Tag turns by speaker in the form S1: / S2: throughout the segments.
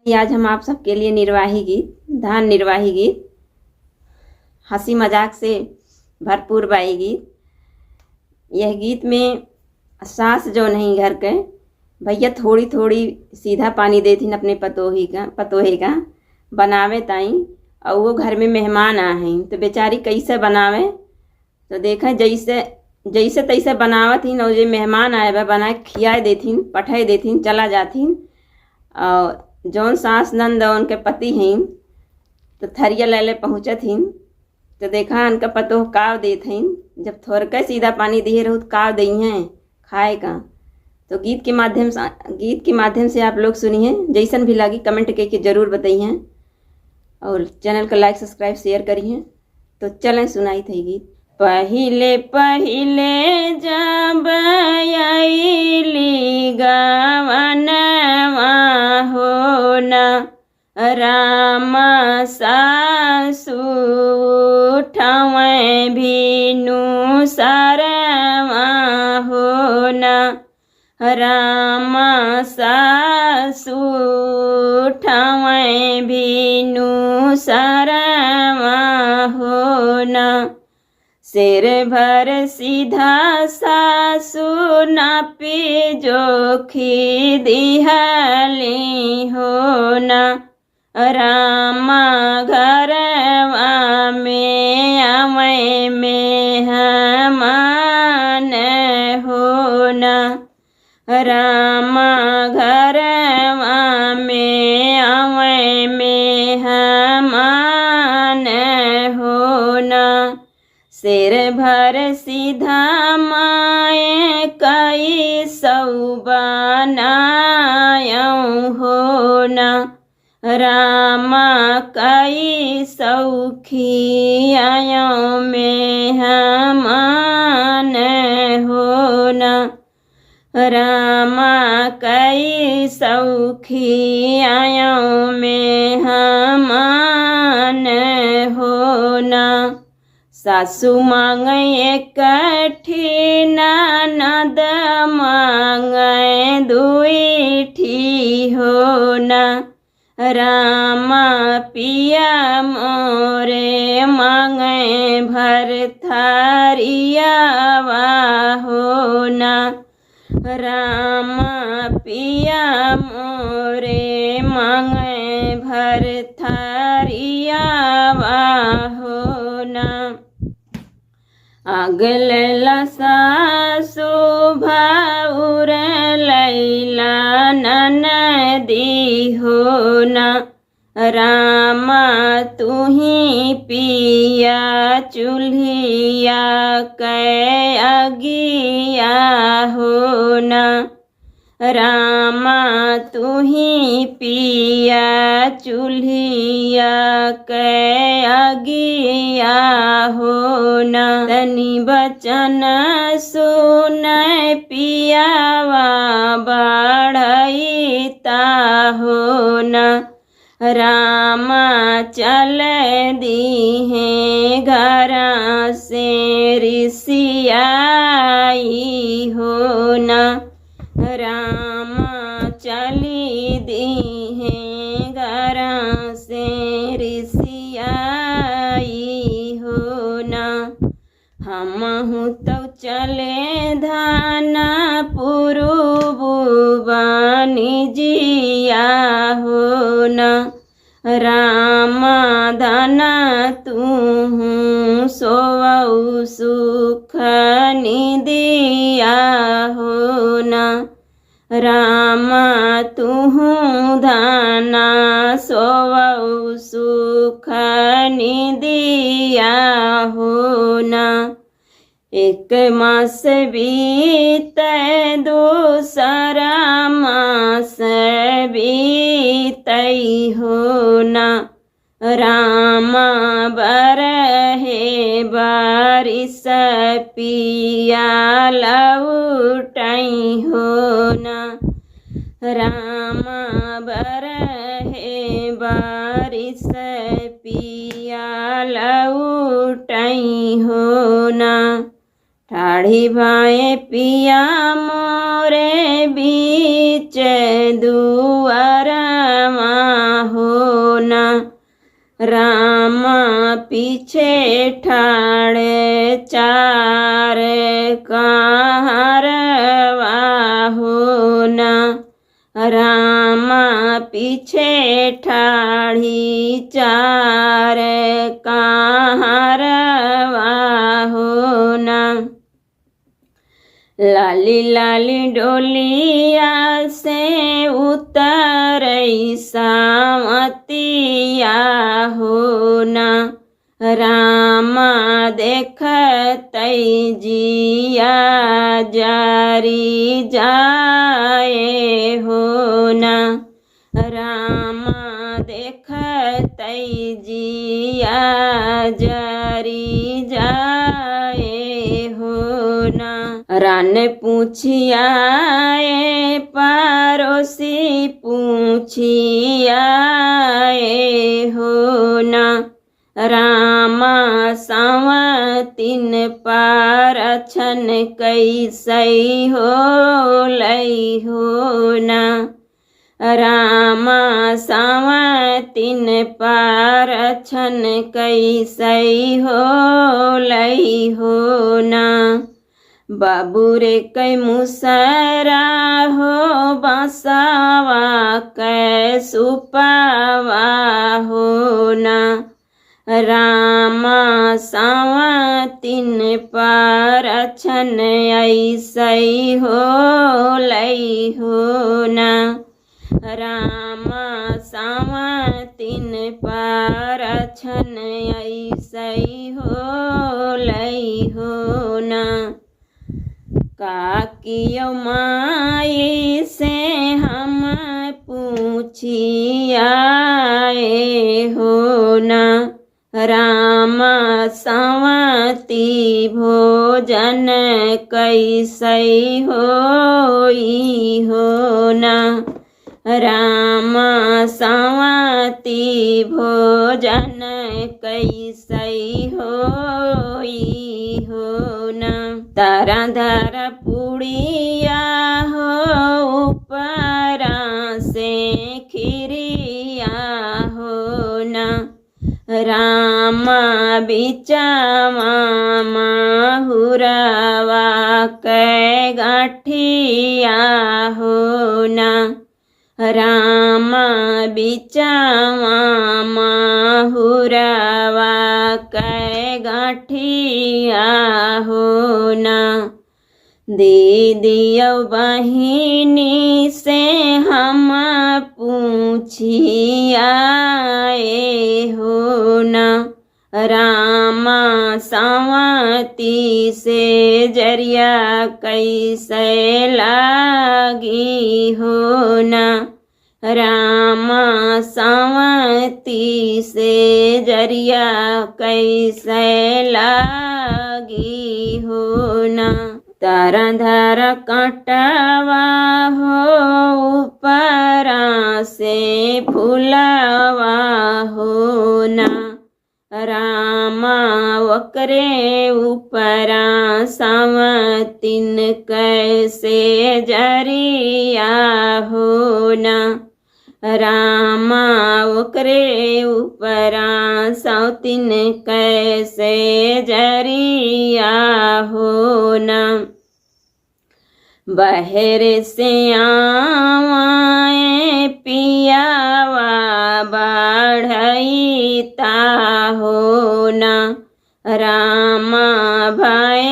S1: आज हम आप सबके लिए निर्वाही गीत, धान निर्वाही गीत, हंसी मजाक से भरपूर बाई गीत। यह गीत में सास जो नहीं घर के भैया थोड़ी थोड़ी सीधा पानी देथिन अपने पतोहे का बनावे ताई, और वो घर में मेहमान आए तो बेचारी कैसे बनावे। तो देखा जैसे जैसे तैसे बनावत ही, और जो मेहमान आए बा बना के खिया देथिन, पठाई देथिन, चला जाथिन। और जौन सास नंद उनके पति हैं तो थरिया ले पहुँचत हिन। तो देखा उनका पतोह काव देत हईन, जब थोड़का सीधा पानी दिए रहू तो काव दई हैं खाए का। तो गीत के माध्यम से आप लोग सुनिए, जैसन भी लगी कमेंट करके ज़रूर बताइए, और चैनल को लाइक सब्सक्राइब शेयर करिए। तो चलें सुनाई थी गीत। पहिले पहिले जब आईली गावनवा हो न रामा सासु उठावे भीनु सरवा हो न रामा सासु उठावे भीनु सरवा हो न। सिर भर सीधा सासु नापी जोखी दिहली हो न रामा घरवा में आवे मेहमान हो न रामा घरवा में आवे मेहमान हो न। सिर भर सीधा माए कई सौ बनायऊ हो न रामा कई सौखियायों मेहमान हो न रामा कई सौखियायों मेहमान हो न। सासु मांगे कठी ननद मांगे दुईठी हो न रामा पिया मोरे मांगे भरथरियावा हो न रामा पिया मोरे मांगे भरथरियावा हो न। अगल सासु भाउर लैला ननदी हो न रामा तुही पिया चूल्हिया कै अगिया हो न रामा तुही पिया चूल्हिया कै अगिया हो न। तनी बचन सुन पियावा बढ़ईता हो न रामा चल दीहे घरा से रिसियाई हो न रामा चली दीहे घरा से रिसियाई हो न। हमहु तो चले धाना पुरुबुबानी जिया हो न रामा दाना तूहू सोवऊ सुख निदिया हो न रामा तूहू धाना सोवऊ सुख निदिया हो न। एक मास बीत दूसरा मास बीतई हो न रामा बरहे बारिश पिया लौटई हो न रामा बरहे बारिश पिया लौटई हो न। ठाढ़ी भाए पिया मोरे बीच दुआरमा राम पीछे ठाड़े चार कहारवा हो ना। राम पीछे ठाड़ी चार कहारवा हो ना। लाली लाली डोलिया से उतरई सावतिया हो ना। राम देखतई जिया जारी जाए हो ना। राम देखतई जिया जारी जाए हो ना। रान पूछियाए पड़ोसी पूछियाए हो ना। राम सावतिन पारछन कैसे हो लई हो ना। राम सावतिन पारछन कैसे हो लई हो ना। बाबू रे कै मुसरा हो बासावा कै सुपावा हो ना। राम सावतिन पारछन ऐसे हो लई हो ना। राम सावतिन पारछन ऐसे हो लई हो ना। काकियो माई से हम पूछियाए हो ना। राम सावती भोजन कैसे होई हो ना। राम सावती भोजन कैसे होई हो ना। तारा धारा पुड़िया हो ऊपरा से खिरिया हो ना। राम बिचावा माहुरवा कै गाठिया हो ना। राम बिचावा माहुरवा कै गाठिया हो ना। दीदियो बहिनी से हम पूछियाए हो ना। राम सावती से जरिया कैसे लागी हो ना। राम सावती से जरिया कैसे लागी हो ना। तारा धारा कांटावा हो ऊपरा से फुलावा हो ना। राम वकरे ऊपरा सावतिन कैसे जरिया हो ना। राम वकरे ऊपरा सावतिन कैसे जरिया हो ना। बहर से आवाए पियावा बढ़ईता हो ना। राम भय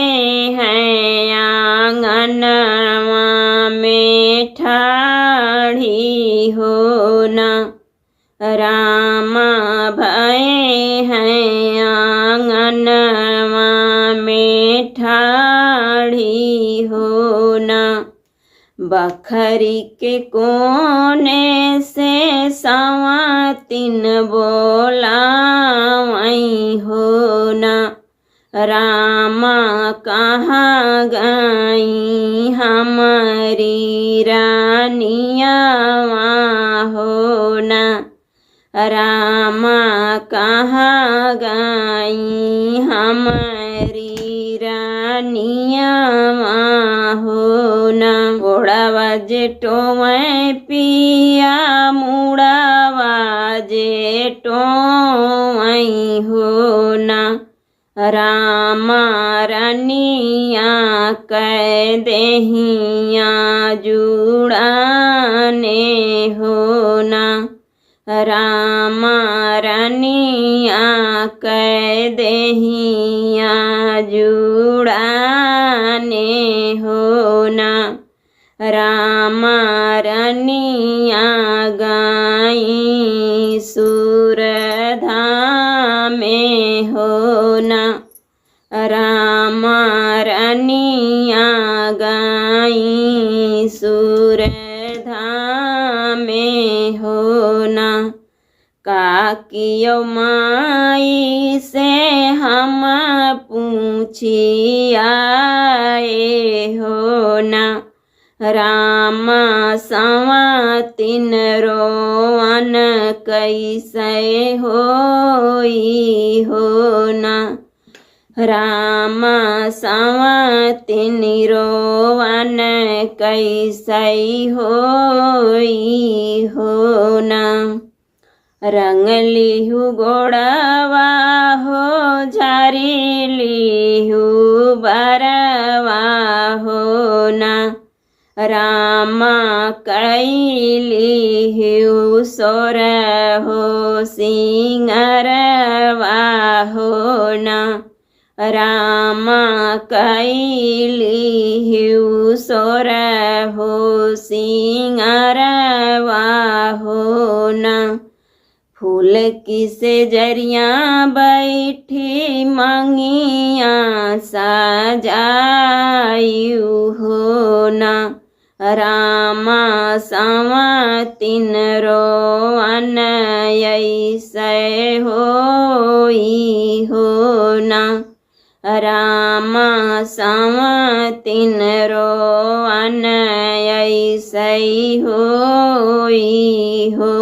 S1: हैं आंगनवा में ठाड़ी हो ना। राम भय हैं आंगनवा में ठाड़ी हो ना। बखरी के कोने से सावतिन बोलावई हो ना। राम कहाँ गई हमारी रानिया हो ना। राम कहाँ गई हमारी रानिया हो ना। घोड़ावा जेठो मैं पिया मुड़ावा जे टोई हो ना रामा रनिया कह देहिया जुड़ाने हो ना रामा रनिया कह देहिया जुड़ाने हो ना रामा रनिया गाई सुरधामे हो ना रामा रनिया गाई सुरधामे हो ना काकियो माई से हम पूछी आए हो ना रामा सवा तीन रोवन कैसे होई हो ना रामा सवा तीन रोवन कैसे होई हो ना रंग लिहु गोड़वा हो झारी लिहु बरवा हो ना रामा कैलिहु सोर हो सिंगरवा हो ना रामा कैलिहु सोर हो सिंगरवा हो ना फूल की से जरिया बैठी मंगिया सजायु हो ना रामा सवा तीन रोवन ऐसे होई हो ना रामा सवा तीन रोवन ऐसे होई हो